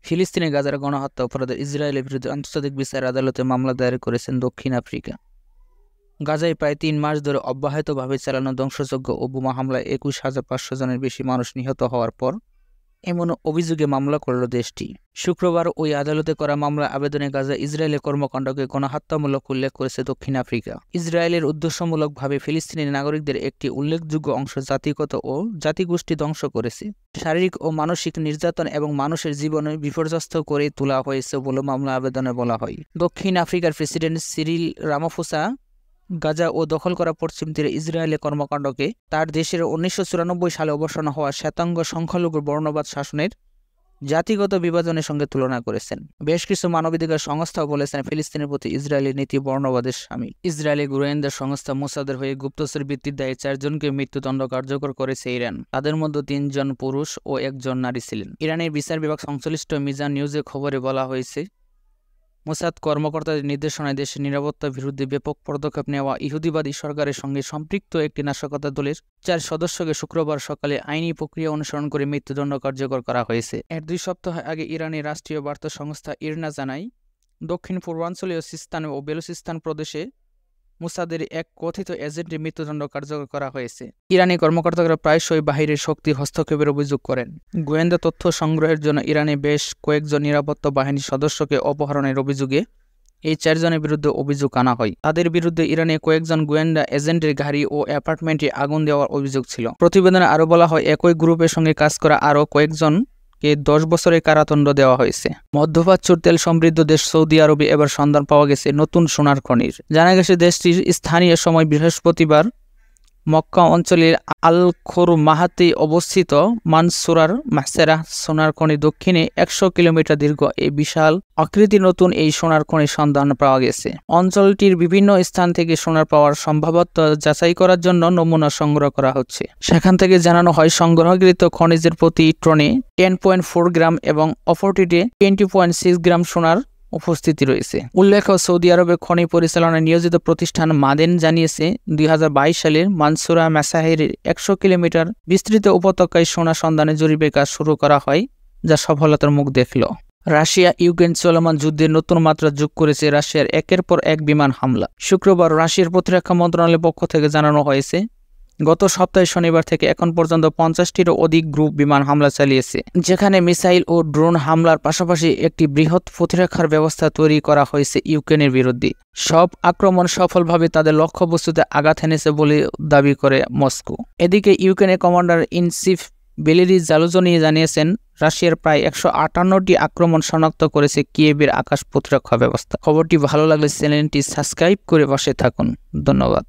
ফিলিস্তিনে গাজার গণহত্যা অপরাধের ইসরায়েলের বিরুদ্ধে আন্তর্জাতিক বিচার আদালতে মামলা দায়ের করেছেন দক্ষিণ আফ্রিকা। গাজায় প্রায় ৩ মাস ধরে অব্যাহতভাবে চালানো ধ্বংসযজ্ঞ ও বোমা হামলায় ২১,৫০০ জনের বেশি মানুষ নিহত হওয়ার পর এমন অভিযোগে মামলা করল দেশটি। শুক্রবার ওই আদালতে করা মামলা আবেদনে গাজা ইসরায়েলের কর্মকাণ্ডকে গণহত্যামূলক উল্লেখ করেছে দক্ষিণ আফ্রিকা। ইসরায়েলের উদ্দেশ্যমূলকভাবে ফিলিস্তিনি নাগরিকদের একটি উল্লেখযোগ্য অংশ জাতিগত ও জাতিগোষ্ঠী ধ্বংস করেছে, শারীরিক ও মানসিক নির্যাতন এবং মানুষের জীবনে বিপর্যস্ত করে তোলা হয়েছে বলে মামলা আবেদনে বলা হয়। দক্ষিণ আফ্রিকার প্রেসিডেন্ট সিরিল রামাফোসা গাজা ও দখল করা পশ্চিম তীরে ইসরায়েলের কর্মকাণ্ডকে তার দেশের ১৯৯৪ সালে অবসান হওয়া শ্বেতাঙ্গ সংখ্যালঘু বর্ণবাদ শাসনের জাতিগত বিভাজনের সঙ্গে তুলনা করেছেন। বেশ কিছু মানবাধিকার সংস্থাও বলেছেন ফিলিস্তিনের প্রতি ইসরায়েলি নীতি বর্ণবাদের শামিল। ইসরায়েলি গোয়েন্দা সংস্থা মোসাদের হয়ে গুপ্তচর বৃত্তির দায়ে ৪ জনকে মৃত্যুদণ্ড কার্যকর করেছে ইরান। তাদের মধ্যে ৩ জন পুরুষ ও ১ জন নারী ছিলেন। ইরানের বিচার বিভাগ সংশ্লিষ্ট মিজান নিউজে খবরে বলা হয়েছে, মোসাদ কর্মকর্তাদের নির্দেশনায় দেশের নিরাপত্তার বিরুদ্ধে ব্যাপক পদক্ষেপ নেওয়া ইহুদিবাদী সরকারের সঙ্গে সম্পৃক্ত একটি নাশকতা দলের ৪ সদস্যকে শুক্রবার সকালে আইনি প্রক্রিয়া অনুসরণ করে মৃত্যুদণ্ড কার্যকর করা হয়েছে। এর ২ সপ্তাহ আগে ইরানের রাষ্ট্রীয় বার্তা সংস্থা ইরনা জানায়, দক্ষিণ পূর্বাঞ্চলীয় সিস্তান ও বেলুচিস্তান প্রদেশে মোসাদের এক কথিত এজেন্টের মৃত্যুদণ্ড কার্যকর করা হয়েছে। ইরানি কর্মকর্তারা প্রায়শই বাহিরের শক্তি হস্তক্ষেপের অভিযোগ করেন। গোয়েন্দা তথ্য সংগ্রহের জন্য ইরানে বেশ কয়েকজন নিরাপত্তা বাহিনীর সদস্যকে অপহরণের অভিযোগে এই ৪ জনের বিরুদ্ধে অভিযোগ আনা হয়। তাদের বিরুদ্ধে ইরানে কয়েকজন গোয়েন্দা এজেন্টের গাড়ি ও অ্যাপার্টমেন্টে আগুন দেওয়ার অভিযোগ ছিল। প্রতিবেদনে আরও বলা হয়, একই গ্রুপের সঙ্গে কাজ করা আরও কয়েকজনকে 10 বছরের কারাদণ্ড দেওয়া হয়েছে। মধ্যপ্রাচ্যের তেল সমৃদ্ধ দেশ সৌদি আরবে এবার সন্ধান পাওয়া গেছে নতুন সোনার খনির। জানা গেছে দেশটির স্থানীয় সময় বৃহস্পতিবার মক্কা অঞ্চলের আল খোর মাহাতে অবস্থিত মানসুরার মাসেরা সোনার খনি দক্ষিণে ১০০ কিলোমিটার দীর্ঘ এই বিশাল আকৃতির নতুন এই সোনার খনির সন্ধান পাওয়া গেছে। অঞ্চলটির বিভিন্ন স্থান থেকে সোনার পাওয়ার সম্ভাব্যতা যাচাই করার জন্য নমুনা সংগ্রহ করা হচ্ছে। সেখান থেকে জানানো হয়, সংগ্রহকৃত খনিজের প্রতি টনে 10.4 গ্রাম এবং অপরটিতে 20.6 গ্রাম সোনার উপস্থিতি রয়েছে। উল্লেখ্য, সৌদি আরবে খনি পরিচালনায় নিয়োজিত প্রতিষ্ঠান মাদেন জানিয়েছে, ২০২২ সালের মানসুরা মাসাহের ১০০ কিলোমিটার বিস্তৃত উপত্যকায় সোনা সন্ধানে জরিপের কাজ শুরু করা হয়, যা সফলতার মুখ দেখল। রাশিয়া ইউক্রেন চলমান যুদ্ধের নতুন মাত্রা যোগ করেছে রাশিয়ার একের পর এক বিমান হামলা। শুক্রবার রাশিয়ার প্রতিরক্ষা মন্ত্রণালয়ের পক্ষ থেকে জানানো হয়েছে, গত সপ্তাহে শনিবার থেকে এখন পর্যন্ত ৫০টিরও অধিক গ্রুপ বিমান হামলা চালিয়েছে, যেখানে মিসাইল ও ড্রোন হামলার পাশাপাশি একটি বৃহৎ প্রতিরক্ষার ব্যবস্থা তৈরি করা হয়েছে ইউক্রেনের বিরুদ্ধে। সব আক্রমণ সফলভাবে তাদের লক্ষ্যবস্তুতে আঘাত এনেছে বলে দাবি করে মস্কো। এদিকে ইউক্রেনের কমান্ডার ইন চিফ ভ্যালেরি জালুজনি জানিয়েছেন, রাশিয়ার প্রায় ১৫৮টি আক্রমণ শনাক্ত করেছে কিয়েভের আকাশ প্রতিরক্ষা ব্যবস্থা। খবরটি ভালো লাগলে চ্যানেলটি সাবস্ক্রাইব করে পাশে থাকুন। ধন্যবাদ।